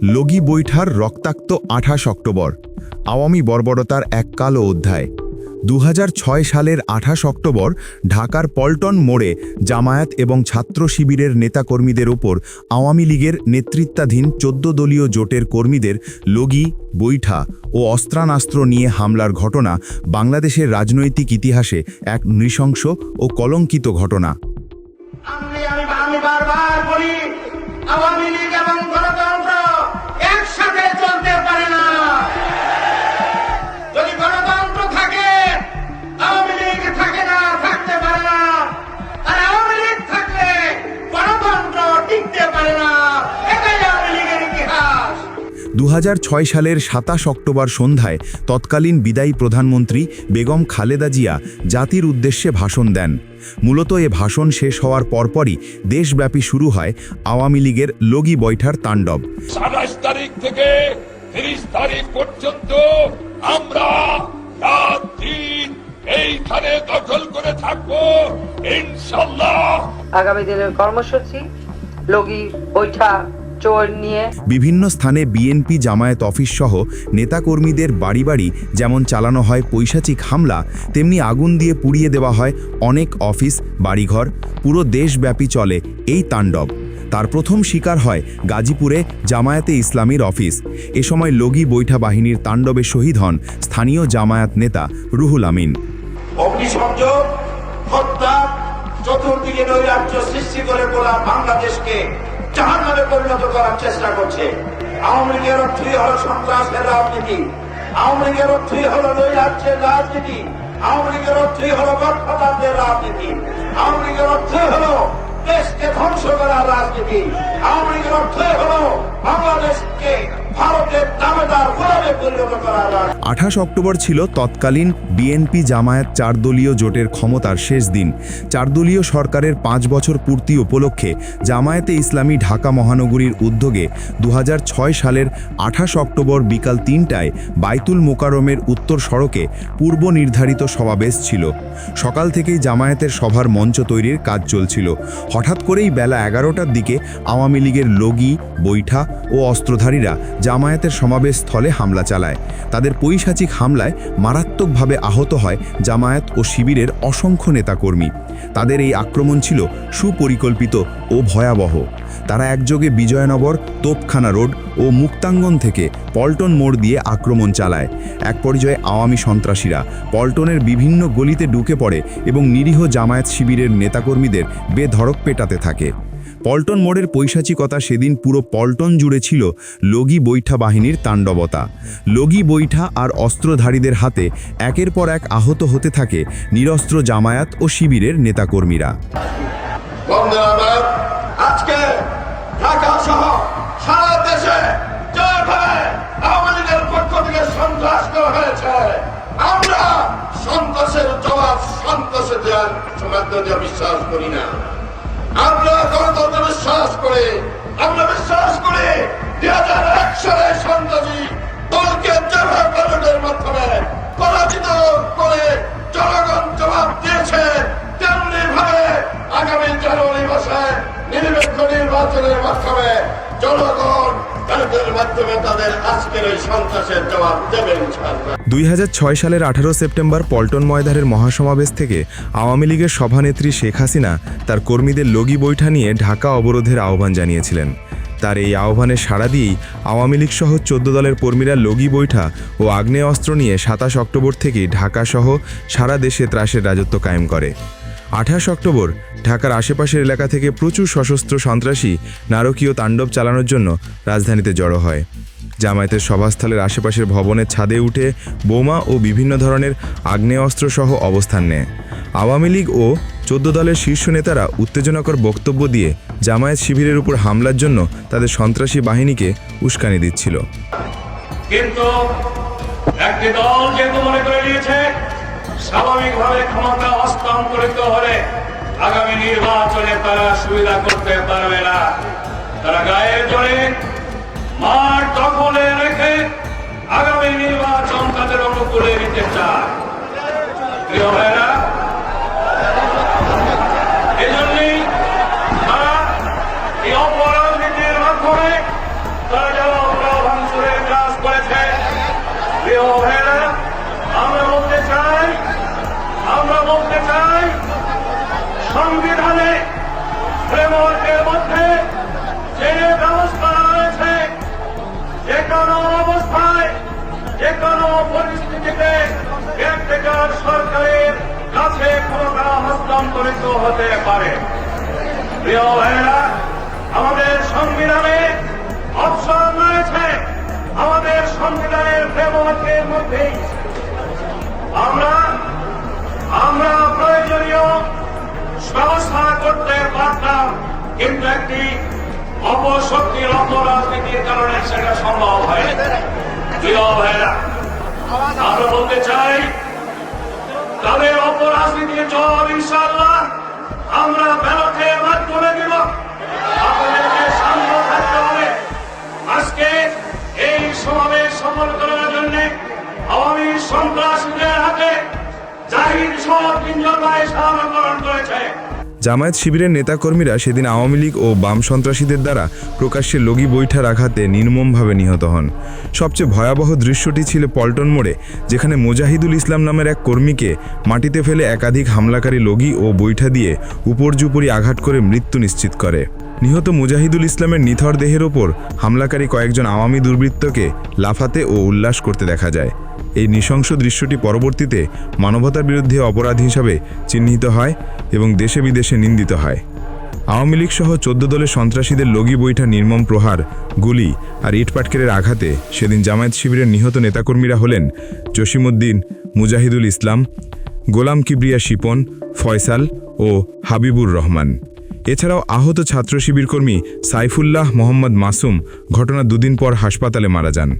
লগি বৈঠার রক্তাক্ত ২৮ অক্টোবর আওয়ামী বর্বরতার এক কালো অধ্যায়। ২০০৬ সালের ২৮ অক্টোবর ঢাকার পল্টন মোড়ে জামায়াত এবং ছাত্র শিবিরের নেতাকর্মীদের ওপর আওয়ামী লীগের নেতৃত্বাধীন ১৪ দলীয় জোটের কর্মীদের লগি, বৈঠা ও অস্ত্রানাস্ত্র নিয়ে হামলার ঘটনা বাংলাদেশের রাজনৈতিক ইতিহাসে এক নৃশংস ও কলঙ্কিত ঘটনা। আমি বারবার বলি, আওয়ামী লীগ এবং গণতন্ত্র একসাথে চলতে পারে না। যদি গণতন্ত্র থাকে, আওয়ামী লীগ থাকে না, থাকতে পারে না। আর আওয়ামী লীগ থাকলে গণতন্ত্র টিকতে পারে না। এটাই আওয়ামী লীগের ইতিহাস। ২০০৬ সালের ২৭ অক্টোবর সন্ধ্যায় তৎকালীন বিদায়ী প্রধানমন্ত্রী বেগম খালেদা জিয়া জাতির উদ্দেশ্যে ভাষণ দেন। মূলত এ ভাষণ শেষ হওয়ার পরপরই দেশব্যাপী শুরু হয় আওয়ামী লীগের লগি বৈঠার তাণ্ডব। ২৭ তারিখ থেকে ৩০ তারিখ পর্যন্ত আমরা রাত দিন এইখানে দখল করে থাকবো ইনশাআল্লাহ। আগামী দিনের কর্মসূচি লগি বৈঠা চোর নিয়ে বিভিন্ন স্থানে বিএনপি জামায়াত অফিস সহ নেতাকর্মীদের বাড়ি বাড়ি যেমন চালানো হয় পৈশাচিক হামলা, তেমনি আগুন দিয়ে পুড়িয়ে দেওয়া হয় অনেক অফিস, বাড়িঘর। পুরো দেশব্যাপী চলে এই তাণ্ডব। তার প্রথম শিকার হয় গাজীপুরে জামায়াতে ইসলামীর অফিস। এ সময় লগি বৈঠা বাহিনীর তাণ্ডবে শহীদ হন স্থানীয় জামায়াত নেতা রুহুল আমিন। অগ্নিসংযোগ, হত্যা, চতুর্দিকে নৈরাজ্য সৃষ্টি করে বলা বাংলাদেশকে জাহান্নামে পরিণত করার চেষ্টা করছে। আওয়ামী লীগের অর্থই হল সন্ত্রাসের রাজনীতি, আওয়ামী লীগের অর্থই হল নৈরাজ্যের রাজনীতি, আওয়ামী লীগের অর্থই হল গডফাদারদের রাজনীতি, আওয়ামী লীগের অর্থই হল দেশকে ধ্বংস করার রাজনীতি, আওয়ামী লীগের অর্থই হল বাংলাদেশকে ভারতের দামেদার গোলামে পরিণত করার রাজনীতি। ২৮ অক্টোবর ছিল তৎকালীন বিএনপি জামায়াত ৪ দলীয় জোটের ক্ষমতার শেষ দিন। ৪ দলীয় সরকারের ৫ বছর পূর্তি উপলক্ষে জামায়াতে ইসলামী ঢাকা মহানগরীর উদ্যোগে ২০০৬ সালের ২৮ অক্টোবর বিকাল ৩টায় বাইতুল মোকাররমের উত্তর সড়কে পূর্ব নির্ধারিত সমাবেশ ছিল। সকাল থেকেই জামায়াতের সভার মঞ্চ তৈরির কাজ চলছিল। হঠাৎ করেই বেলা ১১টার দিকে আওয়ামী লীগের লগি, বৈঠা ও অস্ত্রধারীরা জামায়াতের সমাবেশ স্থলে হামলা চালায়। তাদের পৈশাচিক হামলায় মারাত্মকভাবে আহত হয় জামায়াত ও শিবিরের অসংখ্য নেতাকর্মী। তাদের এই আক্রমণ ছিল সুপরিকল্পিত ও ভয়াবহ। তারা একযোগে বিজয়নগর, তোপখানা রোড ও মুক্তাঙ্গন থেকে পল্টন মোড় দিয়ে আক্রমণ চালায়। এক পর্যায়ে আওয়ামী সন্ত্রাসীরা পল্টনের বিভিন্ন গলিতে ঢুকে পড়ে এবং নিরীহ জামায়াত শিবিরের নেতাকর্মীদের বেধড়ক পেটাতে থাকে। পল্টন মোড়ের পৈশাচিকতা সেদিন পুরো পল্টন জুড়ে ছিল লগি বৈঠা বাহিনীর তাণ্ডবতা। লগি বৈঠা আর অস্ত্রধারীদের হাতে একের পর এক আহত হতে থাকে নিরস্ত্র জামায়াত ও শিবিরের নেতাকর্মীরা। আজকে ঢাকা সহ সারা দেশে যেভাবে আওয়ামী লীগের পক্ষ থেকে সন্ত্রাস করা হয়েছে, আমরা সন্ত্রাসের জবাব সন্ত্রাসে দেওয়ার সমর্থনে বিশ্বাস করি না। আমরা গণতন্ত্র বিশ্বাস করি। আমরা বিশ্বাস করি ২০০১ সালে সন্ত্রাসী দলকে যেভাবে ব্যালটের মাধ্যমে পরাজিত করে জনগণ জবাব দিয়েছে, তেমনি ভাবে আগামী জানুয়ারি মাসে নিরপেক্ষ নির্বাচনের মাধ্যমে জনগণ ব্যালটের মাধ্যমে তাদের আজকের এই সন্ত্রাসের জবাব দেবেন। ২০০৬ সালের ১৮ সেপ্টেম্বর পল্টন ময়দানের মহাসমাবেশ থেকে আওয়ামী লীগের সভানেত্রী শেখ হাসিনা তার কর্মীদের লগি বৈঠা নিয়ে ঢাকা অবরোধের আহ্বান জানিয়েছিলেন। তার এই আহ্বানে সাড়া দিয়েই আওয়ামী লীগ সহ ১৪ দলের কর্মীরা লগি বৈঠা ও আগ্নেয়াস্ত্র নিয়ে ২৭ অক্টোবর থেকে ঢাকাসহ সারা দেশে ত্রাসের রাজত্ব কায়েম করে। ২৮ অক্টোবর ঢাকার আশেপাশের এলাকা থেকে প্রচুর সশস্ত্র সন্ত্রাসী নারকীয় তাণ্ডব চালানোর জন্য রাজধানীতে জড়ো হয়। জামায়াতের সভাস্থলের আশেপাশের ভবনের ছাদে উঠে বোমা ও বিভিন্ন ধরনের আগ্নেয়াস্ত্রসহ অবস্থান নেয়। আওয়ামী লীগ ও ১৪ দলের শীর্ষ নেতারা উত্তেজনাকর বক্তব্য দিয়ে জামায়াত শিবিরের উপর হামলার জন্য তাদের সন্ত্রাসী বাহিনীকে উস্কানি দিচ্ছিল। কিন্তু একটি দল যেহেতু মনে করে নিয়েছে স্বাভাবিকভাবে ক্ষমতা হস্তান্তরিত হলে আগামী নির্বাচনে তারা সুবিধা করতে পারবে না, তারা গায়ের জোরে মাঠ দখলে রেখে আগামী নির্বাচন তাদের অনুকূলে নিতে চায়। প্রিয় ভাইরা, এজন্যই তারা এই অপরাজনীতির মাধ্যমে তারা যেন কোনো পরিস্থিতিতে কেয়ারটেকার সরকারের কাছে ক্ষমতা হস্তান্তরিত হতে পারে। প্রিয় ভাইয়েরা, আমাদের সংবিধানে অপশন রয়েছে। আমাদের সংবিধানের ফ্রেমওয়ার্কের মধ্যেই আমরা প্রয়োজনীয় ব্যবস্থা করতে পারতাম, কিন্তু একটি অপশক্তির অপরাজনীতির কারণে সেটা সম্ভব হয়। প্রিয় ভাইয়েরা, আমরা বলতে চাই তাদের অপরাজনীতির জল ইনশাআল্লাহ আমরা ব্যালটের মাধ্যমে দিব। আপনাদেরকে শান্ত থাকতে হবে। আজকে এই সমাবেশ সফল করার জন্য আওয়ামী সন্ত্রাসীদের হাতে জাহিদ সহ 3 জন ভাই শাহাদাত বরণ করেছে। জামায়াত শিবিরের নেতাকর্মীরা সেদিন আওয়ামী লীগ ও বাম সন্ত্রাসীদের দ্বারা প্রকাশ্যে লগি বৈঠার আঘাতে নির্মমভাবে নিহত হন। সবচেয়ে ভয়াবহ দৃশ্যটি ছিল পল্টন মোড়ে, যেখানে মুজাহিদুল ইসলাম নামের এক কর্মীকে মাটিতে ফেলে একাধিক হামলাকারী লগি ও বৈঠা দিয়ে উপর্যুপরি আঘাত করে মৃত্যু নিশ্চিত করে। নিহত মুজাহিদুল ইসলামের নিথর দেহের ওপর হামলাকারী কয়েকজন আওয়ামী দুর্বৃত্তকে লাফাতে ও উল্লাস করতে দেখা যায়। এই নৃশংস দৃশ্যটি পরবর্তীতে মানবতার বিরুদ্ধে অপরাধ হিসাবে চিহ্নিত হয় এবং দেশে বিদেশে নিন্দিত হয়। আওয়ামী লীগ সহ 14 দলের সন্ত্রাসীদের লগি বৈঠা নির্মম প্রহার, গুলি আর ইটপাটকেলের আঘাতে সেদিন জামায়াত শিবিরের নিহত নেতাকর্মীরা হলেন জসিমউদ্দিন, মুজাহিদুল ইসলাম, গোলাম কিবরিয়া শিপন, ফয়সাল ও হাবিবুর রহমান। এছাড়াও আহত ছাত্র শিবির কর্মী সাইফুল্লাহ মোহাম্মদ মাসুম ঘটনার 2 দিন পর হাসপাতালে মারা যান।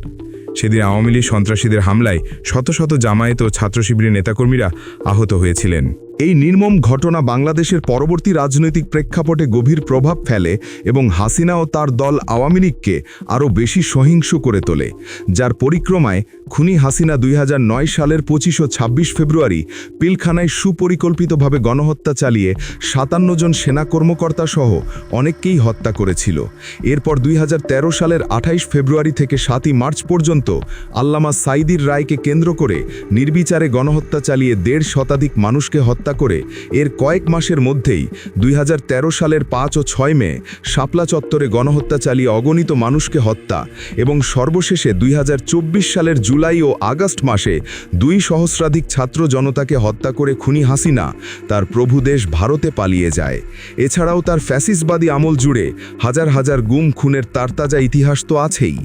সেদিন আওয়ামী লীগ সন্ত্রাসীদের হামলায় শত শত জামায়াত ও ছাত্র শিবিরের নেতাকর্মীরা আহত হয়েছিলেন। এই নির্মম ঘটনা বাংলাদেশের পরবর্তী রাজনৈতিক প্রেক্ষাপটে গভীর প্রভাব ফেলে এবং হাসিনা ও তার দল আওয়ামী লীগকে আরও বেশি সহিংস করে তোলে, যার পরিক্রমায় খুনি হাসিনা 2009 সালের 25 ও 26 ফেব্রুয়ারি পিলখানায় সুপরিকল্পিতভাবে গণহত্যা চালিয়ে 57 জন সেনা কর্মকর্তা সহ অনেককেই হত্যা করেছিল। এরপর 2013 সালের 28 ফেব্রুয়ারি থেকে 7 মার্চ পর্যন্ত আল্লামা সাইদির রায়কে কেন্দ্র করে নির্বিচারে গণহত্যা চালিয়ে 1.5 শতাধিক মানুষকে হত্যা করে এর কয়েক মাসের মধ্যেই 2013 সালের 5 ও 6 মে শাপলা চত্বরে গণহত্যা চালিয়ে অগণিত মানুষকে হত্যা এবং সর্বশেষে 2024 সালের জুলাই ও আগস্ট মাসে 2 সহস্রাধিক ছাত্র জনতাকে হত্যা করে খুনি হাসিনা তার প্রভু দেশ ভারতে পালিয়ে যায়। এছাড়াও তার ফ্যাসিস্টবাদী আমল জুড়ে হাজার হাজার গুম খুনের তারতাজা ইতিহাস তো আছেই।